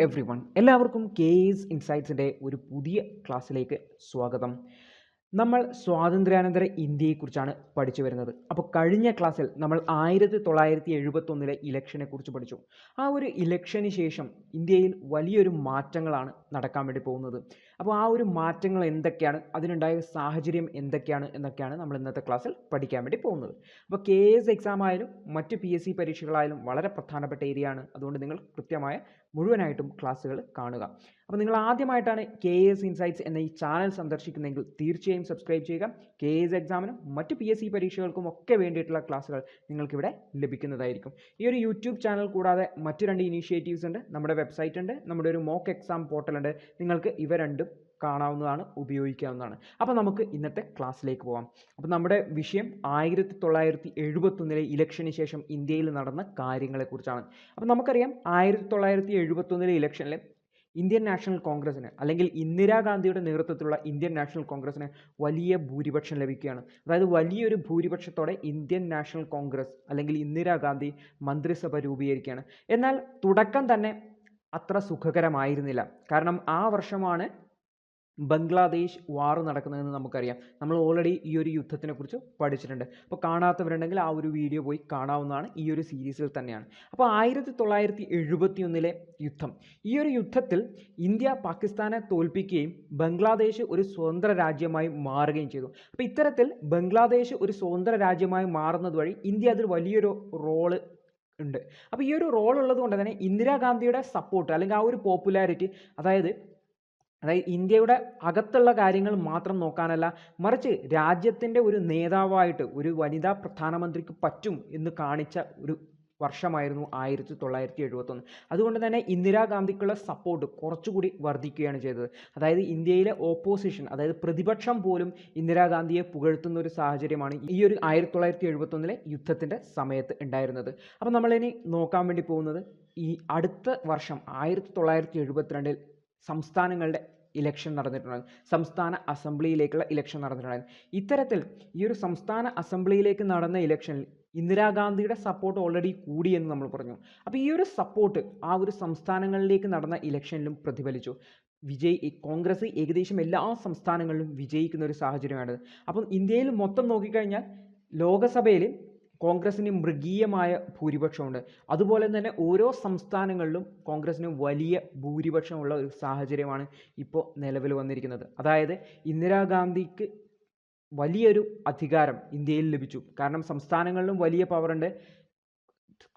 Every one, എല്ലാവർക്കും KS ഇൻസൈറ്റ്സിൻ്റെ ഒരു പുതിയ ക്ലാസ്സിലേക്ക് സ്വാഗതം. നമ്മൾ സ്വാതന്ത്ര്യാനന്തര ഇന്ത്യയെക്കുറിച്ചാണ് പഠിച്ചു വരുന്നത്. അപ്പോൾ കഴിഞ്ഞ ക്ലാസ്സിൽ നമ്മൾ 1971 ഇലക്ഷനെ കുറിച്ച് പഠിച്ചു. ആ ഒരു ഇലക്ഷന് ശേഷം ഇന്ത്യയിൽ വലിയൊരു മാറ്റങ്ങളാണ് നടക്കാൻ വേണ്ടി പോകുന്നത്. അപ്പോൾ ആ ഒരു മാറ്റങ്ങൾ എന്തൊക്കെയാണ്, അതിനുണ്ടായ സാഹചര്യം എന്തൊക്കെയാണ് എന്നൊക്കെയാണ് നമ്മൾ ഇന്നത്തെ ക്ലാസ്സിൽ പഠിക്കാൻ വേണ്ടി പോകുന്നത്. അപ്പോൾ KS എക്സാം ആയാലും മറ്റ് PSC പരീക്ഷകളായാലും വളരെ പ്രധാനപ്പെട്ട ഏരിയ ആണ്. അതുകൊണ്ട് നിങ്ങൾ കൃത്യമായ മുഴുവനായിട്ടും ക്ലാസ്സുകൾ കാണുക. അപ്പോൾ നിങ്ങൾ ആദ്യമായിട്ടാണ് KS ഇൻസൈറ്റ്സ് എന്ന ഈ ചാനൽ സന്ദർശിക്കുന്നതെങ്കിൽ തീർച്ചയായും സബ്സ്ക്രൈബ് ചെയ്യുക. KS എക്സാമിനും മറ്റ് PSC പരീക്ഷകൾക്കും ഒക്കെ വേണ്ടിയിട്ടുള്ള ക്ലാസ്സുകൾ നിങ്ങൾക്കിവിടെ ലഭിക്കുന്നതായിരിക്കും. ഈ ഒരു യൂട്യൂബ് ചാനൽ കൂടാതെ മറ്റ് 2 ഇനീഷ്യേറ്റീവ്സ് ഉണ്ട്. നമ്മുടെ വെബ്സൈറ്റ് ഉണ്ട്, നമ്മുടെ ഒരു മോക്ക് എക്സാം പോർട്ടൽ ഉണ്ട്. നിങ്ങൾക്ക് ഇവ രണ്ടും കാണാവുന്നതാണ്, ഉപയോഗിക്കാവുന്നതാണ്. അപ്പോൾ നമുക്ക് ഇന്നത്തെ ക്ലാസ്സിലേക്ക് പോകാം. അപ്പോൾ നമ്മുടെ വിഷയം 1971 ഇലക്ഷന് ശേഷം ഇന്ത്യയിൽ നടന്ന കാര്യങ്ങളെക്കുറിച്ചാണ്. അപ്പോൾ നമുക്കറിയാം 1971 ഇലക്ഷനിൽ ഇന്ത്യൻ നാഷണൽ കോൺഗ്രസിന് അല്ലെങ്കിൽ ഇന്ദിരാഗാന്ധിയുടെ നേതൃത്വത്തിലുള്ള ഇന്ത്യൻ നാഷണൽ കോൺഗ്രസിന് വലിയ ഭൂരിപക്ഷം ലഭിക്കുകയാണ്. അതായത് വലിയൊരു ഭൂരിപക്ഷത്തോടെ ഇന്ത്യൻ നാഷണൽ കോൺഗ്രസ് അല്ലെങ്കിൽ ഇന്ദിരാഗാന്ധി മന്ത്രിസഭ രൂപീകരിക്കുകയാണ്. എന്നാൽ തുടക്കം തന്നെ അത്ര സുഖകരമായിരുന്നില്ല. കാരണം ആ വർഷമാണ് ബംഗ്ലാദേശ് വാർ നടക്കുന്നതെന്ന് നമുക്കറിയാം. നമ്മൾ ഓൾറെഡി ഈ ഒരു യുദ്ധത്തിനെക്കുറിച്ച് പഠിച്ചിട്ടുണ്ട്. അപ്പോൾ കാണാത്തവരുണ്ടെങ്കിൽ ആ ഒരു വീഡിയോ പോയി കാണാവുന്നതാണ്. ഈ ഒരു സീരീസിൽ തന്നെയാണ്. അപ്പോൾ 1971 യുദ്ധം, ഈ ഒരു യുദ്ധത്തിൽ ഇന്ത്യ പാകിസ്ഥാനെ തോൽപ്പിക്കുകയും ബംഗ്ലാദേശ് ഒരു സ്വതന്ത്ര രാജ്യമായി മാറുകയും ചെയ്തു. അപ്പോൾ ഇത്തരത്തിൽ ബംഗ്ലാദേശ് ഒരു സ്വതന്ത്ര രാജ്യമായി മാറുന്നത് വഴി ഇന്ത്യ അതിൽ വലിയൊരു റോള് ഉണ്ട്. അപ്പോൾ ഈ ഒരു റോൾ ഉള്ളത് കൊണ്ട് തന്നെ ഇന്ദിരാഗാന്ധിയുടെ സപ്പോർട്ട് അല്ലെങ്കിൽ ആ ഒരു പോപ്പുലാരിറ്റി, അതായത് ഇന്ത്യയുടെ അകത്തുള്ള കാര്യങ്ങൾ മാത്രം നോക്കാനല്ല, മറിച്ച് രാജ്യത്തിൻ്റെ ഒരു നേതാവായിട്ട് ഒരു വനിതാ പ്രധാനമന്ത്രിക്ക് പറ്റും എന്ന് കാണിച്ച ഒരു വർഷമായിരുന്നു 1971. അതുകൊണ്ട് തന്നെ ഇന്ദിരാഗാന്ധിക്കുള്ള സപ്പോർട്ട് കുറച്ചുകൂടി വർദ്ധിക്കുകയാണ് ചെയ്തത്. അതായത് ഇന്ത്യയിലെ ഓപ്പോസിഷൻ, അതായത് പ്രതിപക്ഷം പോലും ഇന്ദിരാഗാന്ധിയെ പുകഴ്ത്തുന്ന ഒരു സാഹചര്യമാണ് ഈ ഒരു 1971 യുദ്ധത്തിൻ്റെ സമയത്ത് ഉണ്ടായിരുന്നത്. അപ്പോൾ നമ്മളിനി നോക്കാൻ വേണ്ടി പോകുന്നത് ഈ അടുത്ത വർഷം 1972 സംസ്ഥാനങ്ങളുടെ ഇലക്ഷൻ നടന്നിട്ടുണ്ടായിരുന്നു. സംസ്ഥാന അസംബ്ലിയിലേക്കുള്ള ഇലക്ഷൻ നടന്നിട്ടുണ്ടായിരുന്നു. ഇത്തരത്തിൽ ഈ ഒരു സംസ്ഥാന അസംബ്ലിയിലേക്ക് നടന്ന ഇലക്ഷനിൽ ഇന്ദിരാഗാന്ധിയുടെ സപ്പോർട്ട് ഓൾറെഡി കൂടിയെന്ന് നമ്മൾ പറഞ്ഞു. അപ്പോൾ ഈ ഒരു സപ്പോർട്ട് ആ ഒരു സംസ്ഥാനങ്ങളിലേക്ക് നടന്ന ഇലക്ഷനിലും പ്രതിഫലിച്ചു. കോൺഗ്രസ് ഏകദേശം എല്ലാ സംസ്ഥാനങ്ങളിലും വിജയിക്കുന്ന ഒരു സാഹചര്യമാണ്. അപ്പം ഇന്ത്യയിൽ മൊത്തം നോക്കിക്കഴിഞ്ഞാൽ ലോകസഭയിൽ കോൺഗ്രസിന് മൃഗീയമായ ഭൂരിപക്ഷമുണ്ട്. അതുപോലെ തന്നെ ഓരോ സംസ്ഥാനങ്ങളിലും കോൺഗ്രസിന് വലിയ ഭൂരിപക്ഷമുള്ള ഒരു സാഹചര്യമാണ് ഇപ്പോൾ നിലവിൽ വന്നിരിക്കുന്നത്. അതായത് ഇന്ദിരാഗാന്ധിക്ക് വലിയൊരു അധികാരം ഇന്ത്യയിൽ ലഭിച്ചു. കാരണം സംസ്ഥാനങ്ങളിലും വലിയ പവറുണ്ട്,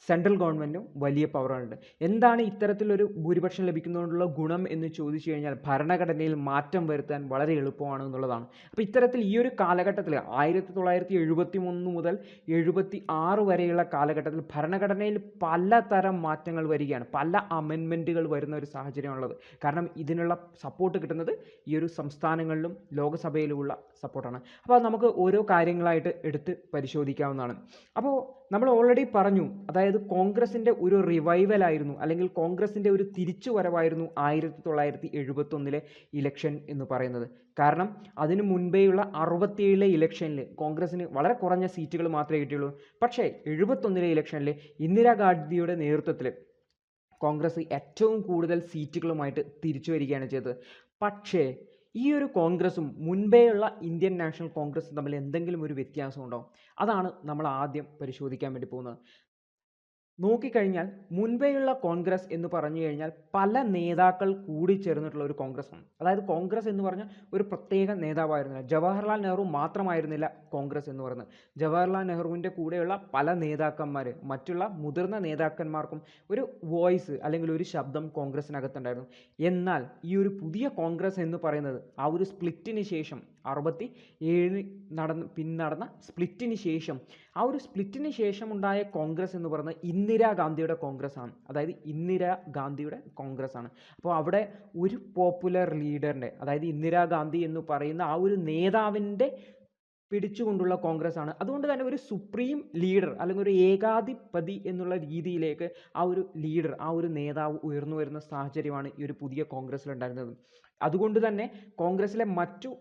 സെൻട്രൽ ഗവൺമെൻറ്റും വലിയ പവറുണ്ട്. എന്താണ് ഇത്തരത്തിലൊരു ഭൂരിപക്ഷം ലഭിക്കുന്നതുകൊണ്ടുള്ള ഗുണം എന്ന് ചോദിച്ചു കഴിഞ്ഞാൽ ഭരണഘടനയിൽ മാറ്റം വരുത്താൻ വളരെ എളുപ്പമാണ് എന്നുള്ളതാണ്. അപ്പോൾ ഇത്തരത്തിൽ ഈ ഒരു കാലഘട്ടത്തിൽ 1973 മുതൽ 76 വരെയുള്ള കാലഘട്ടത്തിൽ ഭരണഘടനയിൽ പലതരം മാറ്റങ്ങൾ വരികയാണ്, പല അമെൻമെൻറ്റുകൾ വരുന്ന ഒരു സാഹചര്യമുള്ളത്. കാരണം ഇതിനുള്ള സപ്പോർട്ട് കിട്ടുന്നത് ഈ ഒരു സംസ്ഥാനങ്ങളിലും ലോകസഭയിലുമുള്ള സപ്പോർട്ടാണ്. അപ്പോൾ നമുക്ക് ഓരോ കാര്യങ്ങളായിട്ട് എടുത്ത് പരിശോധിക്കാവുന്നതാണ്. അപ്പോൾ നമ്മൾ ഓൾറെഡി പറഞ്ഞു, അതായത് കോൺഗ്രസിൻ്റെ ഒരു റിവൈവലായിരുന്നു അല്ലെങ്കിൽ കോൺഗ്രസിൻ്റെ ഒരു തിരിച്ചുവരവായിരുന്നു 1971 ഇലക്ഷൻ എന്ന് പറയുന്നത്. കാരണം അതിനു മുൻപേയുള്ള 67 ഇലക്ഷനിൽ കോൺഗ്രസിന് വളരെ കുറഞ്ഞ സീറ്റുകൾ മാത്രമേ കിട്ടിയുള്ളൂ. പക്ഷേ 71 ഇലക്ഷനിൽ ഇന്ദിരാഗാന്ധിയുടെ നേതൃത്വത്തിൽ കോൺഗ്രസ് ഏറ്റവും കൂടുതൽ സീറ്റുകളുമായിട്ട് തിരിച്ചു വരികയാണ് ചെയ്തത്. പക്ഷേ ഈ ഒരു കോൺഗ്രസും മുൻപേയുള്ള ഇന്ത്യൻ നാഷണൽ കോൺഗ്രസും തമ്മിൽ എന്തെങ്കിലും ഒരു വ്യത്യാസം ഉണ്ടോ? അതാണ് നമ്മൾ ആദ്യം പരിശോധിക്കാൻ വേണ്ടി പോകുന്നത്. നോക്കിക്കഴിഞ്ഞാൽ മുൻപേയുള്ള കോൺഗ്രസ് എന്ന് പറഞ്ഞു കഴിഞ്ഞാൽ പല നേതാക്കൾ കൂടിച്ചേർന്നിട്ടുള്ള ഒരു കോൺഗ്രസ്സാണ്. അതായത് കോൺഗ്രസ് എന്ന് പറഞ്ഞാൽ ഒരു പ്രത്യേക നേതാവായിരുന്നില്ല. ജവഹർലാൽ നെഹ്റു മാത്രമായിരുന്നില്ല കോൺഗ്രസ് എന്ന് പറയുന്നത്. ജവഹർലാൽ നെഹ്റുവിൻ്റെ കൂടെയുള്ള പല നേതാക്കന്മാർ, മറ്റുള്ള മുതിർന്ന നേതാക്കന്മാർക്കും ഒരു വോയിസ് അല്ലെങ്കിൽ ഒരു ശബ്ദം കോൺഗ്രസിനകത്തുണ്ടായിരുന്നു. എന്നാൽ ഈ ഒരു പുതിയ കോൺഗ്രസ് എന്ന് പറയുന്നത് ആ ഒരു സ്പ്ലിറ്റിന് ശേഷം 67 നടന്ന സ്പ്ലിറ്റിന് ശേഷം, ആ ഒരു സ്പ്ലിറ്റിന് ശേഷം ഉണ്ടായ കോൺഗ്രസ് എന്ന് പറയുന്നത് ഇന്ദിരാഗാന്ധിയുടെ കോൺഗ്രസ് ആണ്. അതായത് ഇന്ദിരാഗാന്ധിയുടെ കോൺഗ്രസ് ആണ്. അപ്പോൾ അവിടെ ഒരു പോപ്പുലർ ലീഡറിൻ്റെ, അതായത് ഇന്ദിരാഗാന്ധി എന്ന് പറയുന്ന ആ ഒരു നേതാവിൻ്റെ പിടിച്ചുകൊണ്ടുള്ള കോൺഗ്രസ് ആണ്. അതുകൊണ്ട് തന്നെ ഒരു സുപ്രീം ലീഡർ അല്ലെങ്കിൽ ഒരു ഏകാധിപതി എന്നുള്ള രീതിയിലേക്ക് ആ ഒരു ലീഡർ, ആ ഒരു നേതാവ് ഉയർന്നു വരുന്ന സാഹചര്യമാണ് ഈ ഒരു പുതിയ കോൺഗ്രസ്സിൽ ഉണ്ടായിരുന്നത്. അതുകൊണ്ട് തന്നെ കോൺഗ്രസ്സിലെ മറ്റു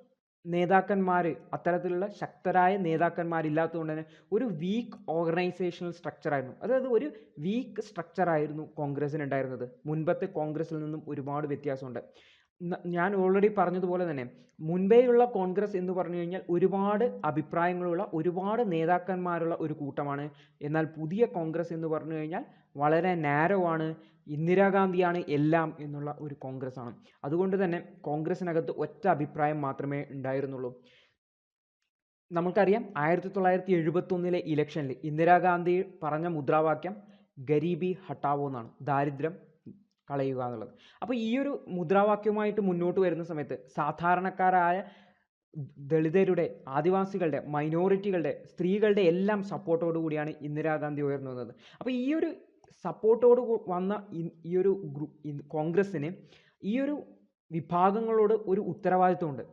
നേതാക്കന്മാർ, അത്തരത്തിലുള്ള ശക്തരായ നേതാക്കന്മാരില്ലാത്തതുകൊണ്ട് തന്നെ ഒരു വീക്ക് ഓർഗനൈസേഷണൽ സ്ട്രക്ചറായിരുന്നു. അതായത് ഒരു വീക്ക് സ്ട്രക്ചറായിരുന്നു കോൺഗ്രസ്സിന് ഉണ്ടായിരുന്നത്. മുൻപത്തെ കോൺഗ്രസ്സിൽ നിന്നും ഒരുപാട് വ്യത്യാസമുണ്ട്. ഞാൻ ഓൾറെഡി പറഞ്ഞതുപോലെ തന്നെ മുൻപേയുള്ള കോൺഗ്രസ് എന്ന് പറഞ്ഞു കഴിഞ്ഞാൽ ഒരുപാട് അഭിപ്രായങ്ങളുള്ള, ഒരുപാട് നേതാക്കന്മാരുള്ള ഒരു കൂട്ടമാണ്. എന്നാൽ പുതിയ കോൺഗ്രസ് എന്ന് പറഞ്ഞു കഴിഞ്ഞാൽ വളരെ നാരോ ആണ്. ഇന്ദിരാഗാന്ധിയാണ് എല്ലാം എന്നുള്ള ഒരു കോൺഗ്രസ് ആണ്. അതുകൊണ്ട് തന്നെ കോൺഗ്രസിനകത്ത് ഒറ്റ അഭിപ്രായം മാത്രമേ ഉണ്ടായിരുന്നുള്ളൂ. നമുക്കറിയാം 1971 ഇലക്ഷനിൽ ഇന്ദിരാഗാന്ധി പറഞ്ഞ മുദ്രാവാക്യം ഗരീബി ഹട്ടാവോ എന്നാണ്, ദാരിദ്ര്യം കളയുക എന്നുള്ളത്. അപ്പോൾ ഈ ഒരു മുദ്രാവാക്യവുമായിട്ട് മുന്നോട്ട് വരുന്ന സമയത്ത് സാധാരണക്കാരായ ദളിതരുടെ, ആദിവാസികളുടെ, മൈനോറിറ്റികളുടെ, സ്ത്രീകളുടെ എല്ലാം സപ്പോർട്ടോടു കൂടിയാണ് ഇന്ദിരാഗാന്ധി ഉയർന്നു വന്നത്. അപ്പോൾ ഈ ഒരു സപ്പോർട്ടോട് വന്ന ഈ ഒരു കോൺഗ്രസ്സിന് ഈ ഒരു വിഭാഗങ്ങളോട് ഒരു ഉത്തരവാദിത്വമുണ്ട്.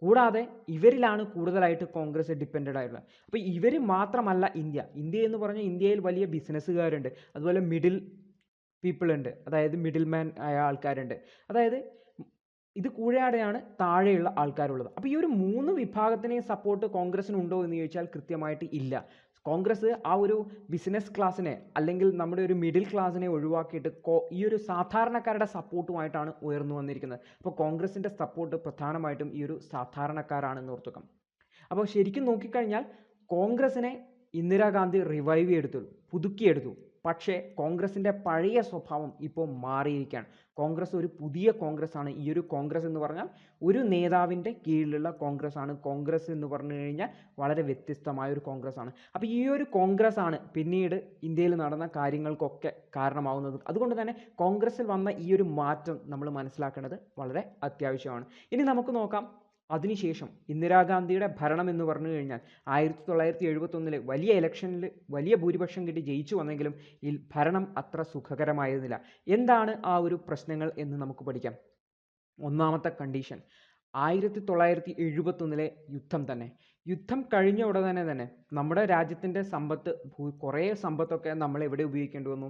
കൂടാതെ ഇവരിലാണ് കൂടുതലായിട്ട് കോൺഗ്രസ് ഡിപ്പെൻഡഡ് ആയിട്ടുള്ളത്. അപ്പോൾ ഇവർ മാത്രമല്ല ഇന്ത്യ എന്ന് പറഞ്ഞാൽ ഇന്ത്യയിൽ വലിയ ബിസിനസ്സുകാരുണ്ട്, അതുപോലെ മിഡിൽ പീപ്പിൾ ഉണ്ട്, അതായത് മിഡിൽ മാൻ ആയ ആൾക്കാരുണ്ട്. അതായത് ഇത് കൂടാതെയാണ് താഴെയുള്ള ആൾക്കാരുള്ളത്. അപ്പോൾ ഈ ഒരു 3 വിഭാഗത്തിനെയും സപ്പോർട്ട് കോൺഗ്രസ്സിനുണ്ടോ എന്ന് ചോദിച്ചാൽ കൃത്യമായിട്ട് ഇല്ല. കോൺഗ്രസ് ആ ഒരു ബിസിനസ് ക്ലാസ്സിനെ അല്ലെങ്കിൽ നമ്മുടെ ഒരു മിഡിൽ ക്ലാസ്സിനെ ഒഴിവാക്കിയിട്ട് ഈ ഒരു സാധാരണക്കാരുടെ സപ്പോർട്ടുമായിട്ടാണ് ഉയർന്നു വന്നിരിക്കുന്നത്. അപ്പോൾ കോൺഗ്രസിൻ്റെ സപ്പോർട്ട് പ്രധാനമായിട്ടും ഈ ഒരു സാധാരണക്കാരാണെന്ന് ഓർത്തുക്കാം. അപ്പോൾ ശരിക്കും നോക്കിക്കഴിഞ്ഞാൽ കോൺഗ്രസിനെ ഇന്ദിരാഗാന്ധി റിവൈവ് ചെയ്തെടുത്തു, പുതുക്കിയെടുത്തു. പക്ഷേ കോൺഗ്രസിൻ്റെ പഴയ സ്വഭാവം ഇപ്പോൾ മാറിയിരിക്കുകയാണ്. കോൺഗ്രസ് ഒരു പുതിയ കോൺഗ്രസ് ആണ്. ഈ ഒരു കോൺഗ്രസ് എന്ന് പറഞ്ഞാൽ ഒരു നേതാവിൻ്റെ കീഴിലുള്ള കോൺഗ്രസ് ആണ്. കോൺഗ്രസ് എന്ന് പറഞ്ഞു കഴിഞ്ഞാൽ വളരെ വ്യത്യസ്തമായ ഒരു കോൺഗ്രസ് ആണ്. അപ്പോൾ ഈ ഒരു കോൺഗ്രസ് ആണ് പിന്നീട് ഇന്ത്യയിൽ നടന്ന കാര്യങ്ങൾക്കൊക്കെ കാരണമാവുന്നത്. അതുകൊണ്ട് തന്നെ കോൺഗ്രസ്സിൽ വന്ന ഈ ഒരു മാറ്റം നമ്മൾ മനസ്സിലാക്കേണ്ടത് വളരെ അത്യാവശ്യമാണ്. ഇനി നമുക്ക് നോക്കാം അതിനുശേഷം ഇന്ദിരാഗാന്ധിയുടെ ഭരണം എന്ന് പറഞ്ഞു കഴിഞ്ഞാൽ 1971 വലിയ ഇലക്ഷനിൽ വലിയ ഭൂരിപക്ഷം കിട്ടി ജയിച്ചു വന്നെങ്കിലും ഈ ഭരണം അത്ര സുഖകരമായിരുന്നില്ല. എന്താണ് ആ ഒരു പ്രശ്നങ്ങൾ എന്ന് നമുക്ക് പഠിക്കാം. ഒന്നാമത്തെ കണ്ടീഷൻ 1971 യുദ്ധം തന്നെ. യുദ്ധം കഴിഞ്ഞ ഉടനെ തന്നെ നമ്മുടെ രാജ്യത്തിൻ്റെ സമ്പത്ത്, കുറേ സമ്പത്തൊക്കെ നമ്മൾ എവിടെ ഉപയോഗിക്കേണ്ടി വന്നു?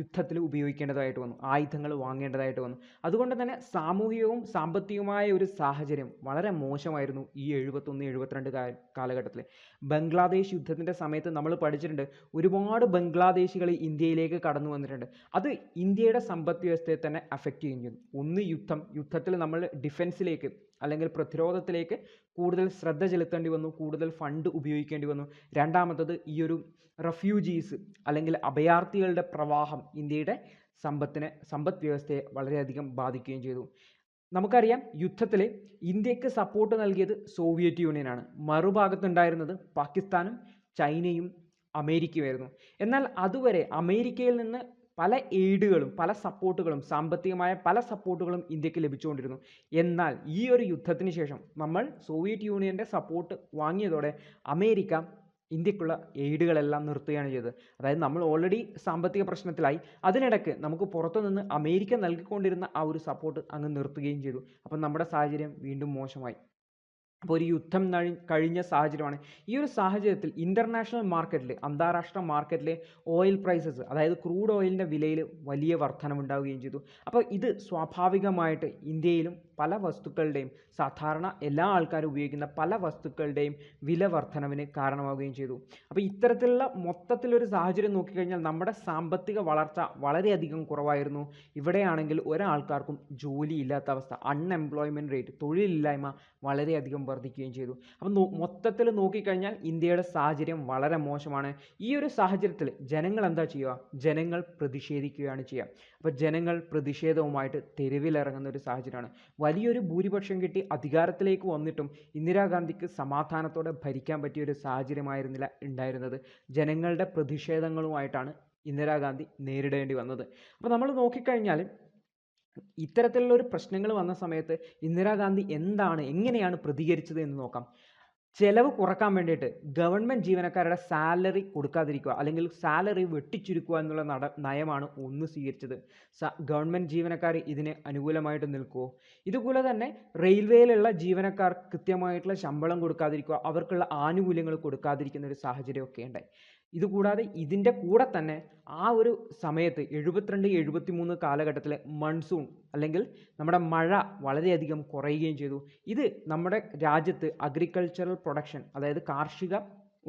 യുദ്ധത്തിൽ ഉപയോഗിക്കേണ്ടതായിട്ട് വന്നു, ആയുധങ്ങൾ വാങ്ങേണ്ടതായിട്ട് വന്നു. അതുകൊണ്ട് തന്നെ സാമൂഹികവും സാമ്പത്തികവുമായ ഒരു സാഹചര്യം വളരെ മോശമായിരുന്നു ഈ 71-72 കാലഘട്ടത്തിൽ. ബംഗ്ലാദേശ് യുദ്ധത്തിൻ്റെ സമയത്ത് നമ്മൾ പഠിച്ചിട്ടുണ്ട്, ഒരുപാട് ബംഗ്ലാദേശികൾ ഇന്ത്യയിലേക്ക് കടന്നു വന്നിട്ടുണ്ട്. അത് ഇന്ത്യയുടെ സമ്പദ് വ്യവസ്ഥയെ തന്നെ അഫക്റ്റ് ചെയ്യുന്നു. ഒന്ന് യുദ്ധത്തിൽ നമ്മൾ ഡിഫൻസിലേക്ക് അല്ലെങ്കിൽ പ്രതിരോധത്തിലേക്ക് കൂടുതൽ ശ്രദ്ധ ചെലുത്തേണ്ടി വന്നു, കൂടുതൽ ഫണ്ട് ഉപയോഗിക്കേണ്ടി വന്നു. രണ്ടാമത്തത് ഈ ഒരു റെഫ്യൂജീസ് അല്ലെങ്കിൽ അഭയാർത്ഥികളുടെ പ്രവാഹം ഇന്ത്യയുടെ സമ്പദ് വ്യവസ്ഥയെ വളരെയധികം ബാധിക്കുകയും ചെയ്തു. നമുക്കറിയാം യുദ്ധത്തിൽ ഇന്ത്യക്ക് സപ്പോർട്ട് നൽകിയത് സോവിയറ്റ് യൂണിയനാണ്. മറുഭാഗത്തുണ്ടായിരുന്നത് പാകിസ്ഥാനും ചൈനയും അമേരിക്കയുമായിരുന്നു. എന്നാൽ അതുവരെ അമേരിക്കയിൽ നിന്ന് പല എയ്ഡുകളും പല സപ്പോർട്ടുകളും, സാമ്പത്തികമായ പല സപ്പോർട്ടുകളും ഇന്ത്യക്ക് ലഭിച്ചുകൊണ്ടിരുന്നു. എന്നാൽ ഈ ഒരു യുദ്ധത്തിന് ശേഷം നമ്മൾ സോവിയറ്റ് യൂണിയൻ്റെ സപ്പോർട്ട് വാങ്ങിയതോടെ അമേരിക്ക ഇന്ത്യക്കുള്ള എയ്ഡുകളെല്ലാം നിർത്തുകയാണ് ചെയ്തത്. അതായത് നമ്മൾ ഓൾറെഡി സാമ്പത്തിക പ്രശ്നത്തിലായി, അതിനിടയ്ക്ക് നമുക്ക് പുറത്തുനിന്ന് അമേരിക്ക നൽകിക്കൊണ്ടിരുന്ന ആ ഒരു സപ്പോർട്ട് അങ്ങ് നിർത്തുകയും ചെയ്തു. അപ്പം നമ്മുടെ സാഹചര്യം വീണ്ടും മോശമായി. അപ്പോൾ ഒരു യുദ്ധം കഴിഞ്ഞ സാഹചര്യമാണ്. ഈ ഒരു സാഹചര്യത്തിൽ ഇൻ്റർനാഷണൽ മാർക്കറ്റിൽ, അന്താരാഷ്ട്ര മാർക്കറ്റിലെ ഓയിൽ പ്രൈസസ്, അതായത് ക്രൂഡ് ഓയിലിൻ്റെ വിലയിൽ വലിയ വർധനവുണ്ടാവുകയും ചെയ്തു. അപ്പോൾ ഇത് സ്വാഭാവികമായിട്ട് ഇന്ത്യയിലും പല വസ്തുക്കളുടെയും, സാധാരണ എല്ലാ ആൾക്കാരും ഉപയോഗിക്കുന്ന പല വസ്തുക്കളുടെയും വില വർധനവിന് കാരണമാവുകയും ചെയ്തു. അപ്പോൾ ഇത്തരത്തിലുള്ള മൊത്തത്തിലൊരു സാഹചര്യം നോക്കിക്കഴിഞ്ഞാൽ നമ്മുടെ സാമ്പത്തിക വളർച്ച വളരെയധികം കുറവായിരുന്നു. ഇവിടെയാണെങ്കിൽ ഒരാൾക്കാർക്കും ജോലിയില്ലാത്ത അവസ്ഥ, അൺഎംപ്ലോയ്മെൻറ്റ് റേറ്റ്, തൊഴിലില്ലായ്മ വളരെയധികം വർദ്ധിക്കുകയും ചെയ്തു. അപ്പം മൊത്തത്തിൽ നോക്കിക്കഴിഞ്ഞാൽ ഇന്ത്യയുടെ സാഹചര്യം വളരെ മോശമാണ്. ഈ ഒരു സാഹചര്യത്തിൽ ജനങ്ങൾ എന്താ ചെയ്യുക? ജനങ്ങൾ പ്രതിഷേധിക്കുകയാണ് ചെയ്യുക. അപ്പോൾ ജനങ്ങൾ പ്രതിഷേധവുമായിട്ട് തെരുവിലിറങ്ങുന്ന ഒരു സാഹചര്യമാണ്. വലിയൊരു ഭൂരിപക്ഷം കിട്ടി അധികാരത്തിലേക്ക് വന്നിട്ടും ഇന്ദിരാഗാന്ധിക്ക് സമാധാനത്തോടെ ഭരിക്കാൻ പറ്റിയ ഒരു സാഹചര്യമായിരുന്നില്ല ഉണ്ടായിരുന്നത്. ജനങ്ങളുടെ പ്രതിഷേധങ്ങളുമായിട്ടാണ് ഇന്ദിരാഗാന്ധി നേരിടേണ്ടി വന്നത്. അപ്പോൾ നമ്മൾ നോക്കിക്കഴിഞ്ഞാൽ ഇത്തരത്തിലുള്ള ഒരു പ്രശ്നങ്ങൾ വന്ന സമയത്ത് ഇന്ദിരാഗാന്ധി എങ്ങനെയാണ് പ്രതികരിച്ചത് എന്ന് നോക്കാം. ചെലവ് കുറക്കാൻ വേണ്ടിയിട്ട് ഗവൺമെൻറ് ജീവനക്കാരുടെ സാലറി കൊടുക്കാതിരിക്കുക അല്ലെങ്കിൽ സാലറി വെട്ടിച്ചുരുക്കുക എന്നുള്ള നയമാണ് ഒന്ന് സ്വീകരിച്ചത്. ഗവൺമെൻറ് ജീവനക്കാർ ഇതിന് അനുകൂലമായിട്ട് നിൽക്കുമോ? ഇതുപോലെ തന്നെ റെയിൽവേയിലുള്ള ജീവനക്കാർ കൃത്യമായിട്ടുള്ള ശമ്പളം കൊടുക്കാതിരിക്കുക, അവർക്കുള്ള ആനുകൂല്യങ്ങൾ കൊടുക്കാതിരിക്കുന്ന ഒരു സാഹചര്യമൊക്കെ ഉണ്ടായി. ഇതുകൂടാതെ ഇതിൻ്റെ കൂടെ തന്നെ ആ ഒരു സമയത്ത് 72-73 കാലഘട്ടത്തിലെ മൺസൂൺ അല്ലെങ്കിൽ നമ്മുടെ മഴ വളരെയധികം കുറയുകയും ചെയ്തു. ഇത് നമ്മുടെ രാജ്യത്ത് അഗ്രികൾച്ചറൽ പ്രൊഡക്ഷൻ, അതായത് കാർഷിക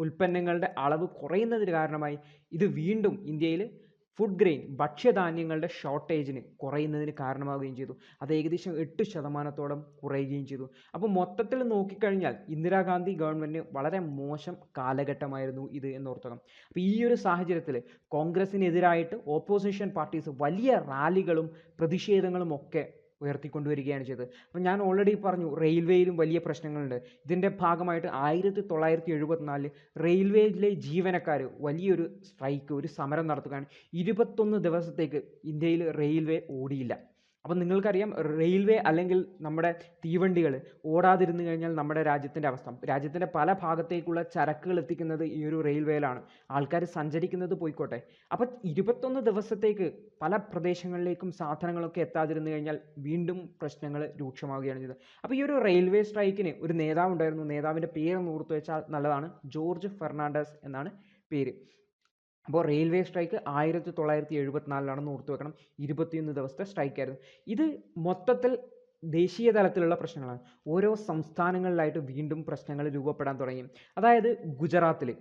ഉൽപ്പന്നങ്ങളുടെ അളവ് കുറയുന്നതിന് കാരണമായി ഇത് വീണ്ടും ഇന്ത്യയിൽ ഫുഡ് ഗ്രെയിൻ, ഭക്ഷ്യധാന്യങ്ങളുടെ ഷോർട്ടേജിന് കുറയുന്നതിന് കാരണമാവുകയും ചെയ്തു. അത് ഏകദേശം 8% കുറയുകയും ചെയ്തു. അപ്പോൾ മൊത്തത്തിൽ നോക്കിക്കഴിഞ്ഞാൽ ഇന്ദിരാഗാന്ധി ഗവൺമെൻറ് വളരെ മോശം കാലഘട്ടമായിരുന്നു ഇത് എന്നോർത്തണം. അപ്പോൾ ഈ ഒരു സാഹചര്യത്തിൽ കോൺഗ്രസിനെതിരായിട്ട് ഓപ്പോസിഷൻ പാർട്ടീസ് വലിയ റാലികളും പ്രതിഷേധങ്ങളും ഒക്കെ ഉയർത്തിക്കൊണ്ടുവരികയാണ് ചെയ്തത്. അപ്പം ഞാൻ ഓൾറെഡി പറഞ്ഞു, റെയിൽവേയിലും വലിയ പ്രശ്നങ്ങളുണ്ട്. ഇതിൻ്റെ ഭാഗമായിട്ട് 1974 റെയിൽവേയിലെ ജീവനക്കാർ വലിയൊരു സ്ട്രൈക്ക്, ഒരു സമരം നടത്തുകയാണ്. 21 ദിവസത്തേക്ക് ഇന്ത്യയിൽ റെയിൽവേ ഓടിയില്ല. അപ്പം നിങ്ങൾക്കറിയാം, റെയിൽവേ അല്ലെങ്കിൽ നമ്മുടെ തീവണ്ടികൾ ഓടാതിരുന്നു കഴിഞ്ഞാൽ നമ്മുടെ രാജ്യത്തിൻ്റെ അവസ്ഥ, രാജ്യത്തിൻ്റെ പല ഭാഗത്തേക്കുള്ള ചരക്കുകൾ എത്തിക്കുന്നത് ഈ ഒരു റെയിൽവേയിലാണ്. ആൾക്കാർ സഞ്ചരിക്കുന്നത് പോയിക്കോട്ടെ. അപ്പം 21 ദിവസത്തേക്ക് പല പ്രദേശങ്ങളിലേക്കും സാധനങ്ങളൊക്കെ എത്താതിരുന്നു കഴിഞ്ഞാൽ വീണ്ടും പ്രശ്നങ്ങൾ രൂക്ഷമാവുകയാണ് ചെയ്തത്. അപ്പോൾ ഈ ഒരു റെയിൽവേ സ്ട്രൈക്കിന് ഒരു നേതാവ് ഉണ്ടായിരുന്നു. നേതാവിൻ്റെ പേരൊന്ന് ഓർത്തു വെച്ചാൽ നല്ലതാണ്. ജോർജ് ഫെർണാണ്ടസ് എന്നാണ് പേര്. അപ്പോൾ റെയിൽവേ സ്ട്രൈക്ക് 1974 ഓർത്തു വെക്കണം. 21 ദിവസത്തെ സ്ട്രൈക്കായിരുന്നു. ഇത് മൊത്തത്തിൽ ദേശീയ തലത്തിലുള്ള പ്രശ്നങ്ങളാണ്. ഓരോ സംസ്ഥാനങ്ങളിലായിട്ട് വീണ്ടും പ്രശ്നങ്ങൾ രൂപപ്പെടാൻ തുടങ്ങി. അതായത് ഗുജറാത്തിൽ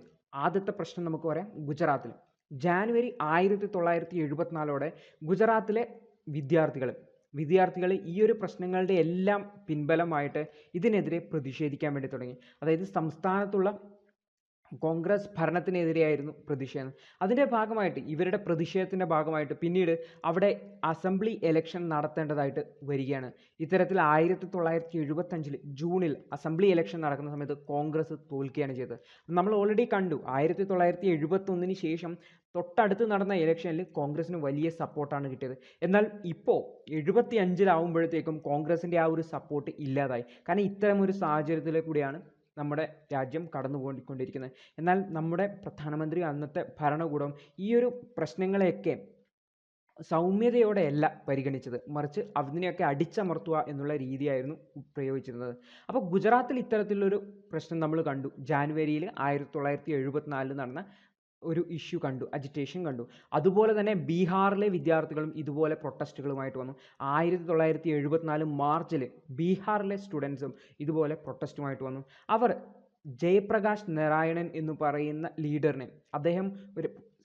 ആദ്യത്തെ പ്രശ്നം നമുക്ക് പറയാം. ഗുജറാത്തിൽ ജാനുവരി 1974 ഗുജറാത്തിലെ വിദ്യാർത്ഥികൾ ഈ ഒരു പ്രശ്നങ്ങളുടെ എല്ലാം പിൻബലമായിട്ട് ഇതിനെതിരെ പ്രതിഷേധിക്കാൻ വേണ്ടി തുടങ്ങി. അതായത് സംസ്ഥാനത്തുള്ള കോൺഗ്രസ് ഭരണത്തിനെതിരെയായിരുന്നു പ്രതിഷേധം. അതിൻ്റെ ഭാഗമായിട്ട്, ഇവരുടെ പ്രതിഷേധത്തിൻ്റെ ഭാഗമായിട്ട് പിന്നീട് അവിടെ അസംബ്ലി ഇലക്ഷൻ നടത്തേണ്ടതായിട്ട് വരികയാണ്. ഇത്തരത്തിൽ 1975 ജൂണിൽ അസംബ്ലി ഇലക്ഷൻ നടക്കുന്ന സമയത്ത് കോൺഗ്രസ് തോൽക്കുകയാണ് ചെയ്തത്. നമ്മൾ ഓൾറെഡി കണ്ടു, 1971 ശേഷം തൊട്ടടുത്ത് നടന്ന ഇലക്ഷനിൽ കോൺഗ്രസിന് വലിയ സപ്പോർട്ടാണ് കിട്ടിയത്. എന്നാൽ ഇപ്പോൾ 75 കോൺഗ്രസിൻ്റെ ആ ഒരു സപ്പോർട്ട് ഇല്ലാതായി. കാരണം ഇത്തരം ഒരു സാഹചര്യത്തിൽ കൂടിയാണ് നമ്മുടെ രാജ്യം കടന്നുപോയിക്കൊണ്ടിരിക്കുന്നത്. എന്നാൽ നമ്മുടെ പ്രധാനമന്ത്രി, അന്നത്തെ ഭരണകൂടം ഈ ഒരു പ്രശ്നങ്ങളെയൊക്കെ സൗമ്യതയോടെയല്ല പരിഗണിച്ചത്, മറിച്ച് അതിനെയൊക്കെ അടിച്ചമർത്തുക എന്നുള്ള രീതിയായിരുന്നു പ്രയോഗിച്ചിരുന്നത്. അപ്പോൾ ഗുജറാത്തിൽ ഇത്തരത്തിലുള്ളൊരു പ്രശ്നം നമ്മൾ കണ്ടു. ജാനുവരിയിൽ 1974 നടന്ന ഒരു ഇഷ്യൂ കണ്ടു, അജിറ്റേഷൻ കണ്ടു. അതുപോലെ തന്നെ ബീഹാറിലെ വിദ്യാർത്ഥികളും ഇതുപോലെ പ്രൊട്ടസ്റ്റുകളുമായിട്ട് വന്നു. 1974 മാർച്ചിൽ ബീഹാറിലെ സ്റ്റുഡൻസും ഇതുപോലെ പ്രൊട്ടസ്റ്റുമായിട്ട് വന്നു. അവർ ജയപ്രകാശ് നാരായണൻ എന്ന് പറയുന്ന ലീഡറിനെ,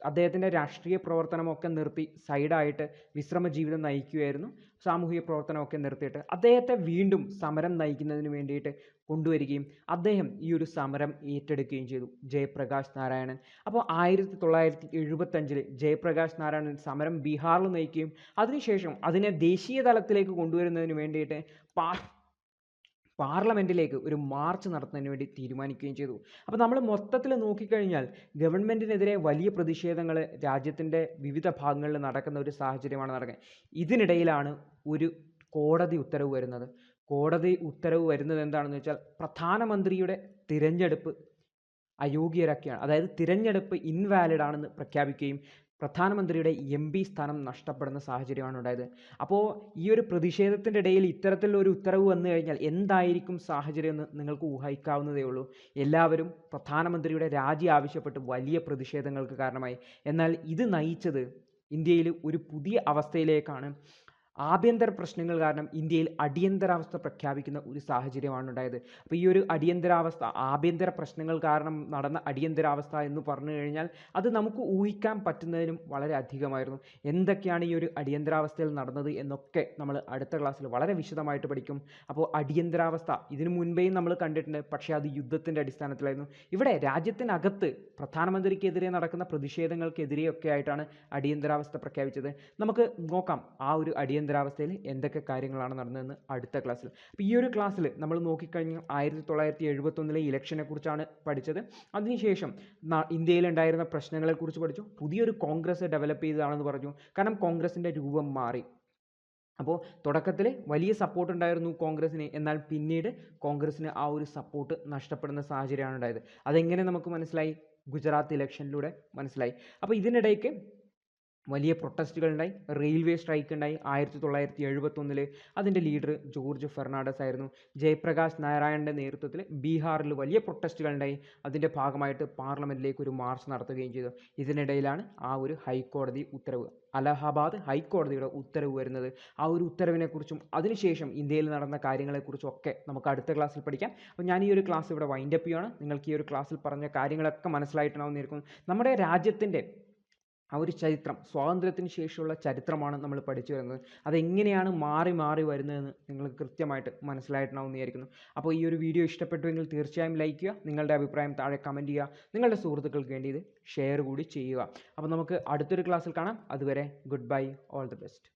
അദ്ദേഹത്തിൻ്റെ രാഷ്ട്രീയ പ്രവർത്തനമൊക്കെ നിർത്തി സൈഡായിട്ട് വിശ്രമ ജീവിതം നയിക്കുകയായിരുന്നു. സാമൂഹിക പ്രവർത്തനമൊക്കെ നിർത്തിയിട്ട് അദ്ദേഹത്തെ വീണ്ടും സമരം നയിക്കുന്നതിന് വേണ്ടിയിട്ട് കൊണ്ടുവരികയും അദ്ദേഹം ഈ ഒരു സമരം ഏറ്റെടുക്കുകയും ചെയ്തു, ജയപ്രകാശ് നാരായണൻ. അപ്പോൾ 1975 ജയപ്രകാശ് നാരായണൻ സമരം ബീഹാറിൽ നയിക്കുകയും അതിനുശേഷം അതിനെ ദേശീയ തലത്തിലേക്ക് കൊണ്ടുവരുന്നതിന് വേണ്ടിയിട്ട് പാർലമെൻറ്റിലേക്ക് ഒരു മാർച്ച് നടത്തുന്നതിന് വേണ്ടി തീരുമാനിക്കുകയും ചെയ്തു. അപ്പോൾ നമ്മൾ മൊത്തത്തിൽ നോക്കിക്കഴിഞ്ഞാൽ ഗവൺമെൻറ്റിനെതിരെ വലിയ പ്രതിഷേധങ്ങൾ രാജ്യത്തിൻ്റെ വിവിധ ഭാഗങ്ങളിൽ നടക്കുന്ന ഒരു സാഹചര്യമാണ് നടക്കുന്നത്. ഇതിനിടയിലാണ് ഒരു കോടതി ഉത്തരവ് വരുന്നത്. കോടതി ഉത്തരവ് വരുന്നത് എന്താണെന്ന് വെച്ചാൽ, പ്രധാനമന്ത്രിയുടെ തിരഞ്ഞെടുപ്പ് അയോഗ്യരാക്കിയാണ്, അതായത് തിരഞ്ഞെടുപ്പ് ഇൻവാലിഡ് ആണെന്ന് പ്രഖ്യാപിക്കുകയും പ്രധാനമന്ത്രിയുടെ MP സ്ഥാനം നഷ്ടപ്പെടുന്ന സാഹചര്യമാണ് ഉണ്ടായത്. അപ്പോൾ ഈ ഒരു പ്രതിഷേധത്തിൻ്റെ ഇടയിൽ ഇത്തരത്തിലൊരു ഉത്തരവ് വന്നു കഴിഞ്ഞാൽ എന്തായിരിക്കും സാഹചര്യം എന്ന് നിങ്ങൾക്ക് ഊഹിക്കാവുന്നതേ ഉള്ളൂ. എല്ലാവരും പ്രധാനമന്ത്രിയുടെ രാജി ആവശ്യപ്പെട്ട് വലിയ പ്രതിഷേധങ്ങൾക്ക് കാരണമായി. എന്നാൽ ഇത് നയിച്ചത് ഇന്ത്യയിൽ ഒരു പുതിയ അവസ്ഥയിലേക്കാണ്. ആഭ്യന്തര പ്രശ്നങ്ങൾ കാരണം ഇന്ത്യയിൽ അടിയന്തരാവസ്ഥ പ്രഖ്യാപിക്കുന്ന ഒരു സാഹചര്യമാണ് ഉണ്ടായത്. അപ്പോൾ ഈ ഒരു അടിയന്തരാവസ്ഥ, ആഭ്യന്തര പ്രശ്നങ്ങൾ കാരണം നടന്ന അടിയന്തരാവസ്ഥ എന്ന് പറഞ്ഞു കഴിഞ്ഞാൽ അത് നമുക്ക് ഊഹിക്കാൻ പറ്റുന്നതിനും വളരെ അധികമായിരുന്നു. എന്തൊക്കെയാണ് ഈ ഒരു അടിയന്തരാവസ്ഥയിൽ നടന്നത് എന്നൊക്കെ നമ്മൾ അടുത്ത ക്ലാസ്സിൽ വളരെ വിശദമായിട്ട് പഠിക്കും. അപ്പോൾ അടിയന്തരാവസ്ഥ ഇതിനു മുൻപേയും നമ്മൾ കണ്ടിട്ടുണ്ട്, പക്ഷേ അത് യുദ്ധത്തിൻ്റെ അടിസ്ഥാനത്തിലായിരുന്നു. ഇവിടെ രാജ്യത്തിനകത്ത് പ്രധാനമന്ത്രിക്കെതിരെ നടക്കുന്ന പ്രതിഷേധങ്ങൾക്കെതിരെയൊക്കെ ആയിട്ടാണ് അടിയന്തരാവസ്ഥ പ്രഖ്യാപിച്ചത്. നമുക്ക് നോക്കാം ആ ഒരു അടിയന്തരാവസ്ഥയിൽ എന്തൊക്കെ കാര്യങ്ങളാണ് നടന്നതെന്ന് അടുത്ത ക്ലാസ്സിൽ. അപ്പോൾ ഈ ഒരു ക്ലാസ്സിൽ നമ്മൾ നോക്കിക്കഴിഞ്ഞാൽ 1971 ഇലക്ഷനെ കുറിച്ചാണ് പഠിച്ചത്. അതിനുശേഷം ഇന്ത്യയിലുണ്ടായിരുന്ന പ്രശ്നങ്ങളെക്കുറിച്ച് പഠിച്ചു. പുതിയൊരു കോൺഗ്രസ് ഡെവലപ്പ് ചെയ്തതാണെന്ന് പറഞ്ഞു, കാരണം കോൺഗ്രസിൻ്റെ രൂപം മാറി. അപ്പോൾ തുടക്കത്തിൽ വലിയ സപ്പോർട്ട് ഉണ്ടായിരുന്നു കോൺഗ്രസിന്, എന്നാൽ പിന്നീട് കോൺഗ്രസിന് ആ ഒരു സപ്പോർട്ട് നഷ്ടപ്പെടുന്ന സാഹചര്യമാണ് ഉണ്ടായത്. അതെങ്ങനെ നമുക്ക് മനസ്സിലായി? ഗുജറാത്ത് ഇലക്ഷനിലൂടെ മനസ്സിലായി. അപ്പോൾ ഇതിനിടയ്ക്ക് വലിയ പ്രൊട്ടസ്റ്റുകളുണ്ടായി, റെയിൽവേ സ്ട്രൈക്ക് ഉണ്ടായി 1971. അതിൻ്റെ ലീഡർ ജോർജ് ഫെർണാണ്ടസ് ആയിരുന്നു. ജയപ്രകാശ് നാരായണൻ്റെ നേതൃത്വത്തിൽ ബീഹാറിൽ വലിയ പ്രൊട്ടസ്റ്റുകളുണ്ടായി. അതിൻ്റെ ഭാഗമായിട്ട് പാർലമെൻറ്റിലേക്ക് ഒരു മാർച്ച് നടത്തുകയും ചെയ്തു. ഇതിനിടയിലാണ് ആ ഒരു ഹൈക്കോടതി ഉത്തരവ്, അലഹാബാദ് ഹൈക്കോടതിയുടെ ഉത്തരവ് വരുന്നത്. ആ ഒരു ഉത്തരവിനെക്കുറിച്ചും അതിനുശേഷം ഇന്ത്യയിൽ നടന്ന കാര്യങ്ങളെക്കുറിച്ചും ഒക്കെ നമുക്ക് അടുത്ത ക്ലാസ്സിൽ പഠിക്കാം. അപ്പോൾ ഞാൻ ഈ ഒരു ക്ലാസ് ഇവിടെ വൈൻഡപ്പ് ചെയ്യുകയാണ്. നിങ്ങൾക്ക് ഈ ഒരു ക്ലാസ്സിൽ പറഞ്ഞ കാര്യങ്ങളൊക്കെ മനസ്സിലായിട്ടുണ്ടാവുമെന്ന് വിചാരിക്കുന്നു. നമ്മുടെ രാജ്യത്തിൻ്റെ ആ ഒരു ചരിത്രം, സ്വാതന്ത്ര്യത്തിന് ശേഷമുള്ള ചരിത്രമാണ് നമ്മൾ പഠിച്ചു വരുന്നത്. അതെങ്ങനെയാണ് മാറി മാറി വരുന്നതെന്ന് നിങ്ങൾക്ക് കൃത്യമായിട്ട് മനസ്സിലായിട്ടുണ്ടാവുമെന്ന് വിചാരിക്കുന്നു. അപ്പോൾ ഈ ഒരു വീഡിയോ ഇഷ്ടപ്പെട്ടുവെങ്കിൽ തീർച്ചയായും ലൈക്ക് ചെയ്യുക, നിങ്ങളുടെ അഭിപ്രായം താഴെ കമൻറ്റ് ചെയ്യുക, നിങ്ങളുടെ സുഹൃത്തുക്കൾക്ക് വേണ്ടി ഇത് ഷെയർ കൂടി ചെയ്യുക. അപ്പോൾ നമുക്ക് അടുത്തൊരു ക്ലാസ്സിൽ കാണാം. അതുവരെ good bye, all the best.